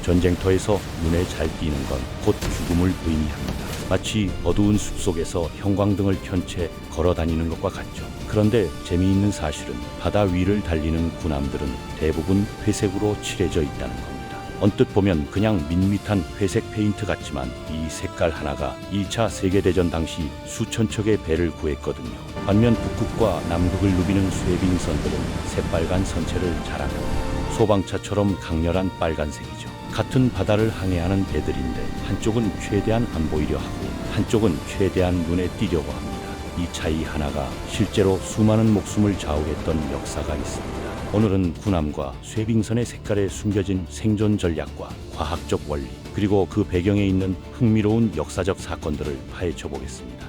전쟁터에서 눈에 잘 띄는 건 곧 죽음을 의미합니다. 마치 어두운 숲속에서 형광등을 켠 채 걸어 다니는 것과 같죠. 그런데 재미있는 사실은 바다 위를 달리는 군함들은 대부분 회색으로 칠해져 있다는 겁니다. 언뜻 보면 그냥 밋밋한 회색 페인트 같지만 이 색깔 하나가 2차 세계대전 당시 수천 척의 배를 구했거든요. 반면 북극과 남극을 누비는 쇠빙선들은 새빨간 선체를 자랑합니다. 소방차처럼 강렬한 빨간색이죠. 같은 바다를 항해하는 배들인데 한쪽은 최대한 안 보이려 하고 한쪽은 최대한 눈에 띄려고 합니다. 이 차이 하나가 실제로 수많은 목숨을 좌우했던 역사가 있습니다. 오늘은 군함과 쇠빙선의 색깔에 숨겨진 생존 전략과 과학적 원리, 그리고 그 배경에 있는 흥미로운 역사적 사건들을 파헤쳐 보겠습니다.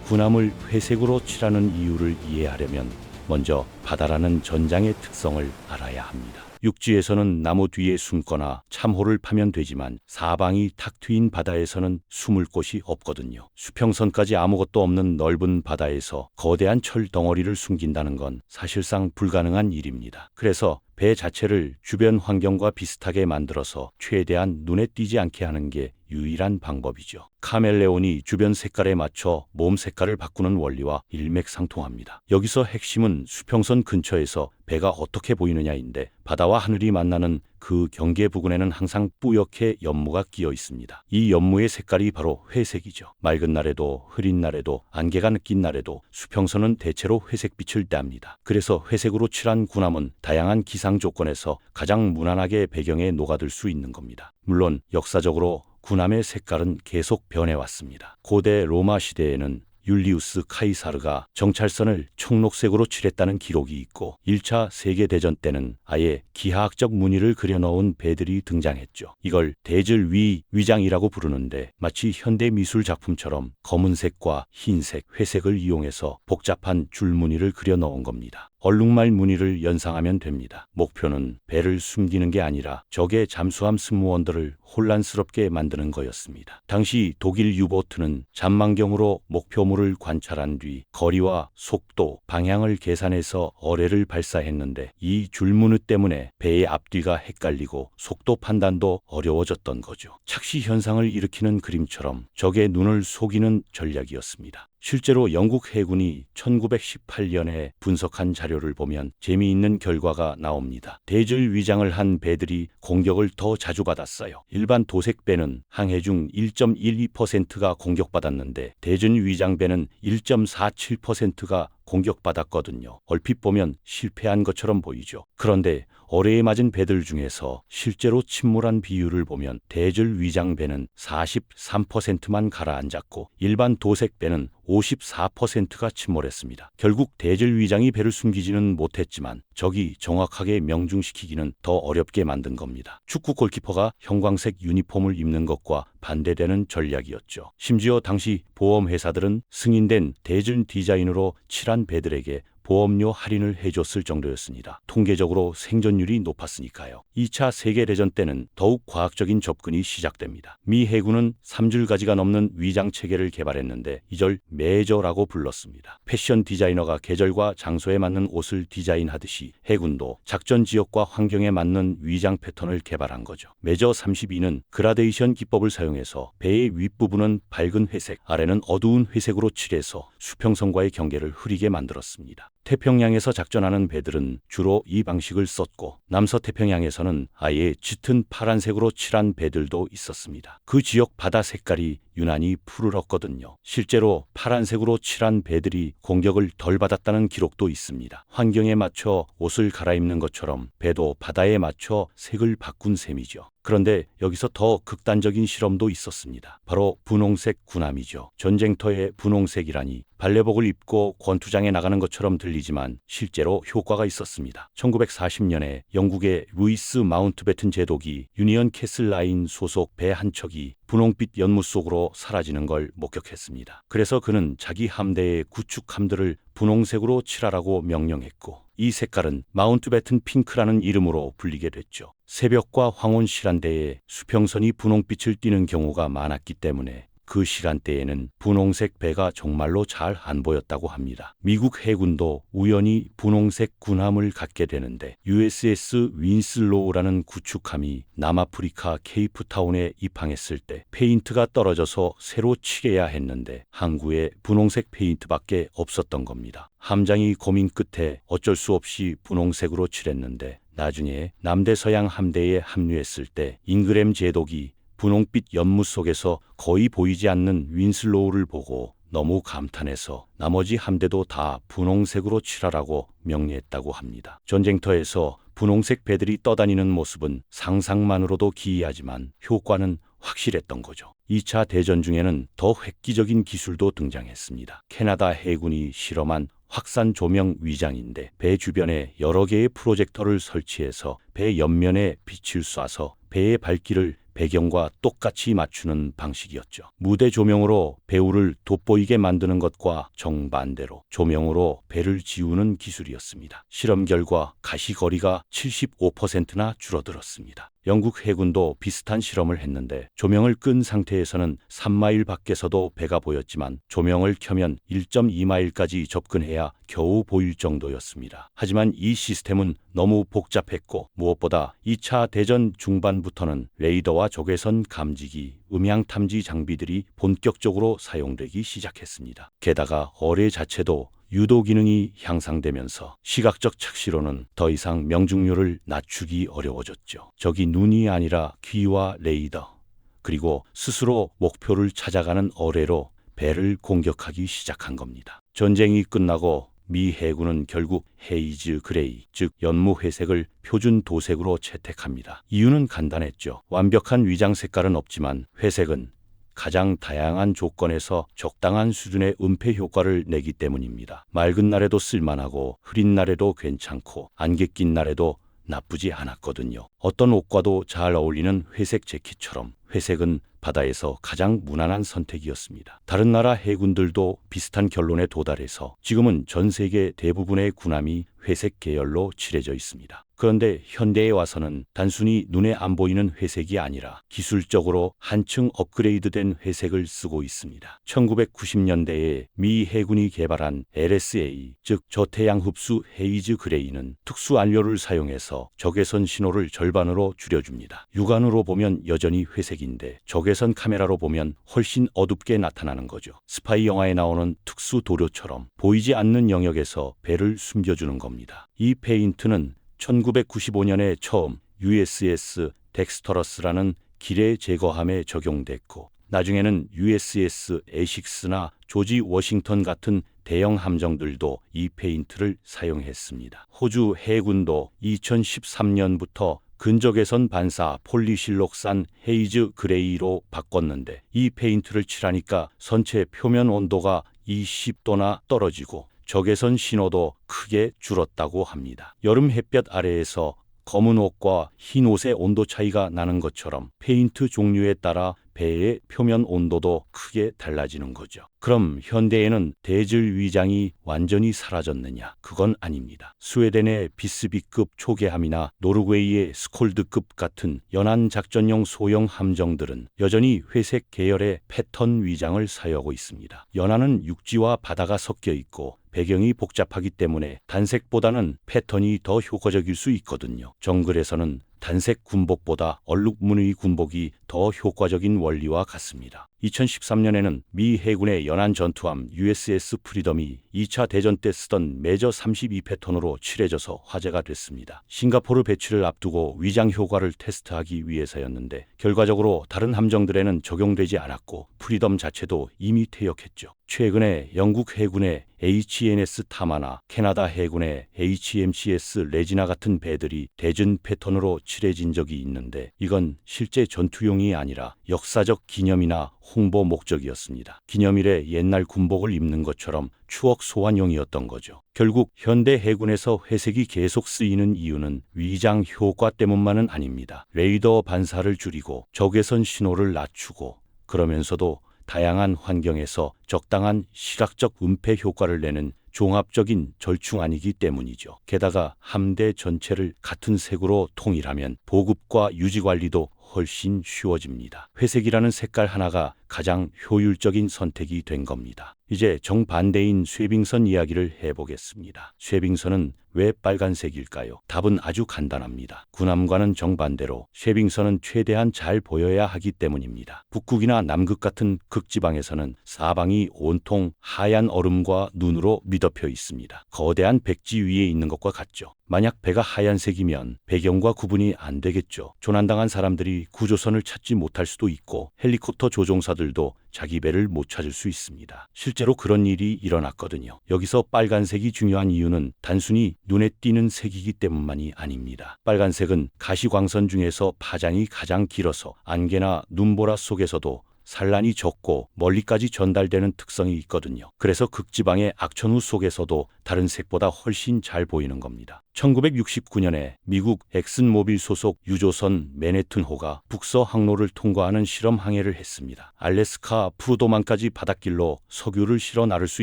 군함을 회색으로 칠하는 이유를 이해하려면 먼저 바다라는 전장의 특성을 알아야 합니다. 육지에서는 나무 뒤에 숨거나 참호를 파면 되지만 사방이 탁 트인 바다에서는 숨을 곳이 없거든요. 수평선까지 아무것도 없는 넓은 바다에서 거대한 철 덩어리를 숨긴다는 건 사실상 불가능한 일입니다. 그래서 배 자체를 주변 환경과 비슷하게 만들어서 최대한 눈에 띄지 않게 하는 게 유일한 방법이죠. 카멜레온이 주변 색깔에 맞춰 몸 색깔을 바꾸는 원리와 일맥상통합니다. 여기서 핵심은 수평선 근처에서 배가 어떻게 보이느냐인데, 바다와 하늘이 만나는 그 경계 부근에는 항상 뿌옇게 연무가 끼어 있습니다. 이 연무의 색깔이 바로 회색이죠. 맑은 날에도 흐린 날에도 안개가 느낀 날에도 수평선은 대체로 회색빛을 뗍니다. 그래서 회색으로 칠한 군함은 다양한 기상 조건에서 가장 무난하게 배경에 녹아들 수 있는 겁니다. 물론 역사적으로 군함의 색깔은 계속 변해왔습니다. 고대 로마 시대에는 율리우스 카이사르가 정찰선을 청록색으로 칠했다는 기록이 있고 1차 세계대전 때는 아예 기하학적 무늬를 그려넣은 배들이 등장했죠. 이걸 대질위장이라고 부르는데 마치 현대 미술 작품처럼 검은색과 흰색, 회색을 이용해서 복잡한 줄무늬를 그려넣은 겁니다. 얼룩말 무늬를 연상하면 됩니다. 목표는 배를 숨기는 게 아니라 적의 잠수함 승무원들을 혼란스럽게 만드는 거였습니다. 당시 독일 유보트는 잠망경으로 목표물을 관찰한 뒤 거리와 속도, 방향을 계산해서 어뢰를 발사했는데 이 줄무늬 때문에 배의 앞뒤가 헷갈리고 속도 판단도 어려워졌던 거죠. 착시 현상을 일으키는 그림처럼 적의 눈을 속이는 전략이었습니다. 실제로 영국 해군이 1918년에 분석한 자료를 보면 재미있는 결과가 나옵니다. 대질 위장을 한 배들이 공격을 더 자주 받았어요. 일반 도색배는 항해 중 1.12%가 공격받았는데 대질 위장배는 1.47%가 공격받았거든요. 얼핏 보면 실패한 것처럼 보이죠. 그런데 어뢰에 맞은 배들 중에서 실제로 침몰한 비율을 보면 대질 위장배는 43%만 가라앉았고 일반 도색배는 54%가 침몰했습니다. 결국 대질 위장이 배를 숨기지는 못했지만 적이 정확하게 명중시키기는 더 어렵게 만든 겁니다. 축구 골키퍼가 형광색 유니폼을 입는 것과 반대되는 전략이었죠. 심지어 당시 보험회사들은 승인된 대질 디자인으로 칠한 배들에게 보험료 할인을 해줬을 정도였습니다. 통계적으로 생존율이 높았으니까요. 2차 세계대전 때는 더욱 과학적인 접근이 시작됩니다. 미 해군은 3줄가지가 넘는 위장 체계를 개발했는데 이걸 메저라고 불렀습니다. 패션 디자이너가 계절과 장소에 맞는 옷을 디자인하듯이 해군도 작전 지역과 환경에 맞는 위장 패턴을 개발한 거죠. 메저 32는 그라데이션 기법을 사용해서 배의 윗부분은 밝은 회색, 아래는 어두운 회색으로 칠해서 수평선과의 경계를 흐리게 만들었습니다. 태평양에서 작전하는 배들은 주로 이 방식을 썼고 남서태평양에서는 아예 짙은 파란색으로 칠한 배들도 있었습니다. 그 지역 바다 색깔이 유난히 푸르렀거든요. 실제로 파란색으로 칠한 배들이 공격을 덜 받았다는 기록도 있습니다. 환경에 맞춰 옷을 갈아입는 것처럼 배도 바다에 맞춰 색을 바꾼 셈이죠. 그런데 여기서 더 극단적인 실험도 있었습니다. 바로 분홍색 군함이죠. 전쟁터의 분홍색이라니 발레복을 입고 권투장에 나가는 것처럼 들리지만 실제로 효과가 있었습니다. 1940년에 영국의 루이스 마운트배튼 제독이 유니언 캐슬 라인 소속 배 한 척이 분홍빛 연무 속으로 사라지는 걸 목격했습니다. 그래서 그는 자기 함대의 구축함들을 분홍색으로 칠하라고 명령했고 이 색깔은 마운트배튼 핑크라는 이름으로 불리게 됐죠. 새벽과 황혼 시간대에 수평선이 분홍빛을 띠는 경우가 많았기 때문에 그 시간대에는 분홍색 배가 정말로 잘 안 보였다고 합니다. 미국 해군도 우연히 분홍색 군함을 갖게 되는데 USS 윈슬로우라는 구축함이 남아프리카 케이프타운에 입항했을 때 페인트가 떨어져서 새로 칠해야 했는데 항구에 분홍색 페인트밖에 없었던 겁니다. 함장이 고민 끝에 어쩔 수 없이 분홍색으로 칠했는데 나중에 남대서양 함대에 합류했을 때 잉그램 제독이 분홍빛 연무 속에서 거의 보이지 않는 윈슬로우를 보고 너무 감탄해서 나머지 함대도 다 분홍색으로 칠하라고 명령했다고 합니다. 전쟁터에서 분홍색 배들이 떠다니는 모습은 상상만으로도 기이하지만 효과는 확실했던 거죠. 2차 대전 중에는 더 획기적인 기술도 등장했습니다. 캐나다 해군이 실험한 확산 조명 위장인데 배 주변에 여러 개의 프로젝터를 설치해서 배 옆면에 빛을 쏴서 배의 밝기를 배경과 똑같이 맞추는 방식이었죠. 무대 조명으로 배우를 돋보이게 만드는 것과 정반대로 조명으로 배를 지우는 기술이었습니다. 실험 결과 가시거리가 75%나 줄어들었습니다. 영국 해군도 비슷한 실험을 했는데 조명을 끈 상태에서는 3마일 밖에서도 배가 보였지만 조명을 켜면 1.2마일까지 접근해야 겨우 보일 정도였습니다. 하지만 이 시스템은 너무 복잡했고 무엇보다 2차 대전 중반부터는 레이더와 적외선 감지기, 음향 탐지 장비들이 본격적으로 사용되기 시작했습니다. 게다가 어뢰 자체도 유도 기능이 향상되면서 시각적 착시로는 더 이상 명중률을 낮추기 어려워졌죠. 적이 눈이 아니라 귀와 레이더, 그리고 스스로 목표를 찾아가는 어뢰로 배를 공격하기 시작한 겁니다. 전쟁이 끝나고 미 해군은 결국 헤이즈 그레이, 즉 연무 회색을 표준 도색으로 채택합니다. 이유는 간단했죠. 완벽한 위장 색깔은 없지만 회색은 가장 다양한 조건에서 적당한 수준의 은폐 효과를 내기 때문입니다. 맑은 날에도 쓸만하고 흐린 날에도 괜찮고 안개 낀 날에도 나쁘지 않았거든요. 어떤 옷과도 잘 어울리는 회색 재킷처럼 회색은 바다에서 가장 무난한 선택이었습니다. 다른 나라 해군들도 비슷한 결론에 도달해서 지금은 전 세계 대부분의 군함이 회색 계열로 칠해져 있습니다. 그런데 현대에 와서는 단순히 눈에 안 보이는 회색이 아니라 기술적으로 한층 업그레이드된 회색을 쓰고 있습니다. 1990년대에 미 해군이 개발한 LSA, 즉 저태양 흡수 헤이즈 그레이는 특수 안료를 사용해서 적외선 신호를 절반으로 줄여줍니다. 육안으로 보면 여전히 회색인데 적외선 카메라로 보면 훨씬 어둡게 나타나는 거죠. 스파이 영화에 나오는 특수 도료처럼 보이지 않는 영역에서 배를 숨겨주는 겁니다. 이 페인트는 1995년에 처음 USS 덱스터러스라는 기뢰 제거함에 적용됐고 나중에는 USS 에식스나 조지 워싱턴 같은 대형 함정들도 이 페인트를 사용했습니다. 호주 해군도 2013년부터 근적외선 반사 폴리실록산 헤이즈 그레이로 바꿨는데 이 페인트를 칠하니까 선체 표면 온도가 20도나 떨어지고 적외선 신호도 크게 줄었다고 합니다. 여름 햇볕 아래에서 검은 옷과 흰 옷의 온도 차이가 나는 것처럼 페인트 종류에 따라 배의 표면 온도도 크게 달라지는 거죠. 그럼 현대에는 대질 위장이 완전히 사라졌느냐? 그건 아닙니다. 스웨덴의 비스비급 초계함이나 노르웨이의 스콜드급 같은 연안 작전용 소형 함정들은 여전히 회색 계열의 패턴 위장을 사용하고 있습니다. 연안은 육지와 바다가 섞여 있고 배경이 복잡하기 때문에 단색보다는 패턴이 더 효과적일 수 있거든요. 정글에서는 단색 군복보다 얼룩무늬 군복이 더 효과적인 원리와 같습니다. 2013년에는 미 해군의 연안 전투함 USS 프리덤이 2차 대전 때 쓰던 메저 32 패턴으로 칠해져서 화제가 됐습니다. 싱가포르 배치를 앞두고 위장 효과를 테스트하기 위해서였는데 결과적으로 다른 함정들에는 적용되지 않았고 프리덤 자체도 이미 퇴역했죠. 최근에 영국 해군의 HMS 타마나 캐나다 해군의 HMCS 레지나 같은 배들이 대전 패턴으로 칠해진 적이 있는데 이건 실제 전투용이 아니라 역사적 기념이나 홍보 목적이었습니다. 기념일에 옛날 군복을 입는 것처럼 추억 소환용이었던 거죠. 결국 현대 해군에서 회색이 계속 쓰이는 이유는 위장 효과 때문만은 아닙니다. 레이더 반사를 줄이고 적외선 신호를 낮추고 그러면서도 다양한 환경에서 적당한 시각적 은폐 효과를 내는 종합적인 절충안이기 때문이죠. 게다가 함대 전체를 같은 색으로 통일하면 보급과 유지 관리도 훨씬 쉬워집니다. 회색이라는 색깔 하나가 가장 효율적인 선택이 된 겁니다. 이제 정반대인 쇠빙선 이야기를 해보겠습니다. 쇠빙선은 왜 빨간색일까요? 답은 아주 간단합니다. 군함과는 정반대로 쇠빙선은 최대한 잘 보여야 하기 때문입니다. 북극이나 남극 같은 극지방에서는 사방이 온통 하얀 얼음과 눈으로 미덮여 있습니다. 거대한 백지 위에 있는 것과 같죠. 만약 배가 하얀색이면 배경과 구분이 안 되겠죠. 조난당한 사람들이 구조선을 찾지 못할 수도 있고 헬리콥터 조종사들도 자기 배를 못 찾을 수 있습니다. 실제로 그런 일이 일어났거든요. 여기서 빨간색이 중요한 이유는 단순히 눈에 띄는 색이기 때문만이 아닙니다. 빨간색은 가시광선 중에서 파장이 가장 길어서 안개나 눈보라 속에서도 산란이 적고 멀리까지 전달되는 특성이 있거든요. 그래서 극지방의 악천후 속에서도 다른 색보다 훨씬 잘 보이는 겁니다. 1969년에 미국 엑슨모빌 소속 유조선 맨해튼호가 북서 항로를 통과하는 실험 항해를 했습니다. 알래스카 푸르도만까지 바닷길로 석유를 실어 나를 수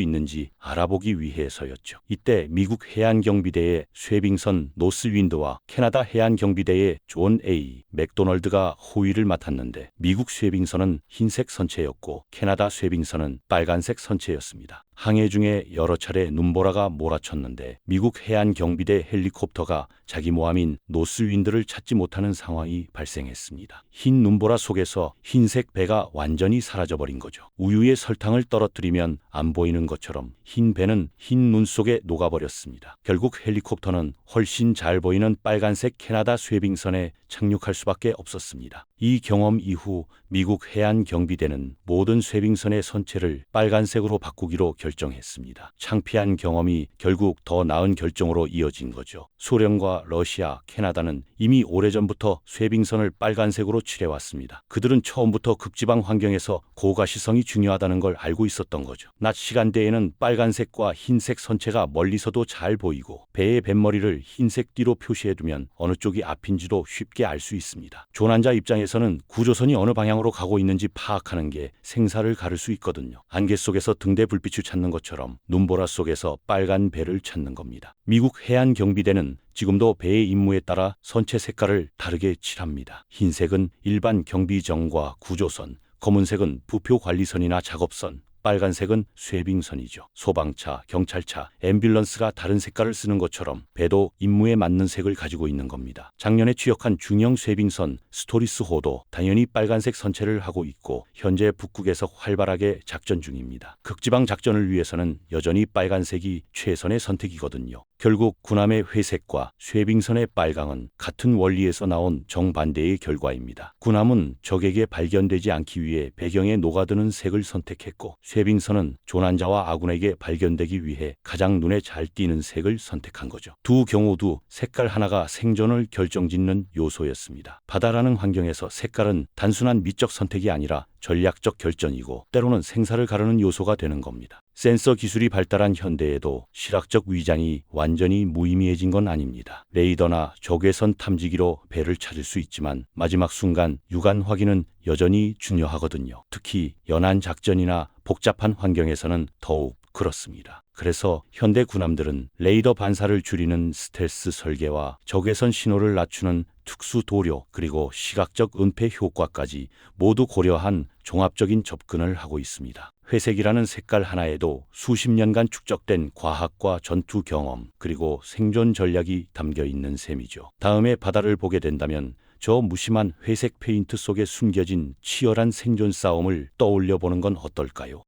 있는지 알아보기 위해서였죠. 이때 미국 해안경비대의 쇠빙선 노스윈드와 캐나다 해안경비대의 존 A. 맥도널드가 호위를 맡았는데 미국 쇠빙선은 흰색 선체였고 캐나다 쇠빙선은 빨간색 선체였습니다. 항해 중에 여러 차례 눈보라가 몰아쳤는데 미국 해안경비대 헬리콥터가 자기 모함인 노스윈드를 찾지 못하는 상황이 발생했습니다. 흰 눈보라 속에서 흰색 배가 완전히 사라져버린 거죠. 우유에 설탕을 떨어뜨리면 안 보이는 것처럼 흰 배는 흰 눈 속에 녹아버렸습니다. 결국 헬리콥터는 훨씬 잘 보이는 빨간색 캐나다 쇠빙선에 착륙할 수밖에 없었습니다. 이 경험 이후 미국 해안경비대는 모든 쇠빙선의 선체를 빨간색으로 바꾸기로 결정했습니다. 창피한 경험이 결국 더 나은 결정으로 이어진 거죠. 소련과 러시아, 캐나다는 이미 오래전부터 쇠빙선을 빨간색으로 칠해왔습니다. 그들은 처음부터 극지방 환경에서 고가시성이 중요하다는 걸 알고 있었던 거죠. 낮 시간대에는 빨간색과 흰색 선체가 멀리서도 잘 보이고 배의 뱃머리를 흰색 띠로 표시해두면 어느 쪽이 앞인지도 쉽게 알 수 있습니다. 조난자 입장에서는 구조선이 어느 방향으로 가고 있는지 파악하는 게 생사를 가를 수 있거든요. 안개 속에서 등대 불빛을 찾는 것처럼 눈보라 속에서 빨간 배를 찾는 겁니다. 미국 해안경비대는 지금도 배의 임무에 따라 선체 색깔을 다르게 칠합니다. 흰색은 일반 경비정과 구조선, 검은색은 부표관리선이나 작업선, 빨간색은 쇠빙선이죠. 소방차, 경찰차, 앰뷸런스가 다른 색깔을 쓰는 것처럼 배도 임무에 맞는 색을 가지고 있는 겁니다. 작년에 취역한 중형 쇠빙선 스토리스호도 당연히 빨간색 선체를 하고 있고 현재 북극에서 활발하게 작전 중입니다. 극지방 작전을 위해서는 여전히 빨간색이 최선의 선택이거든요. 결국 군함의 회색과 쇠빙선의 빨강은 같은 원리에서 나온 정반대의 결과입니다. 군함은 적에게 발견되지 않기 위해 배경에 녹아드는 색을 선택했고 쇠빙선은 조난자와 아군에게 발견되기 위해 가장 눈에 잘 띄는 색을 선택한 거죠. 두 경우도 색깔 하나가 생존을 결정짓는 요소였습니다. 바다라는 환경에서 색깔은 단순한 미적 선택이 아니라 전략적 결정이고 때로는 생사를 가르는 요소가 되는 겁니다. 센서 기술이 발달한 현대에도 시각적 위장이 완전히 무의미해진 건 아닙니다. 레이더나 적외선 탐지기로 배를 찾을 수 있지만 마지막 순간 육안 확인은 여전히 중요하거든요. 특히 연안 작전이나 복잡한 환경에서는 더욱 그렇습니다. 그래서 현대 군함들은 레이더 반사를 줄이는 스텔스 설계와 적외선 신호를 낮추는 특수 도료 그리고 시각적 은폐 효과까지 모두 고려한 종합적인 접근을 하고 있습니다. 회색이라는 색깔 하나에도 수십 년간 축적된 과학과 전투 경험 그리고 생존 전략이 담겨 있는 셈이죠. 다음에 바다를 보게 된다면 저 무심한 회색 페인트 속에 숨겨진 치열한 생존 싸움을 떠올려 보는 건 어떨까요?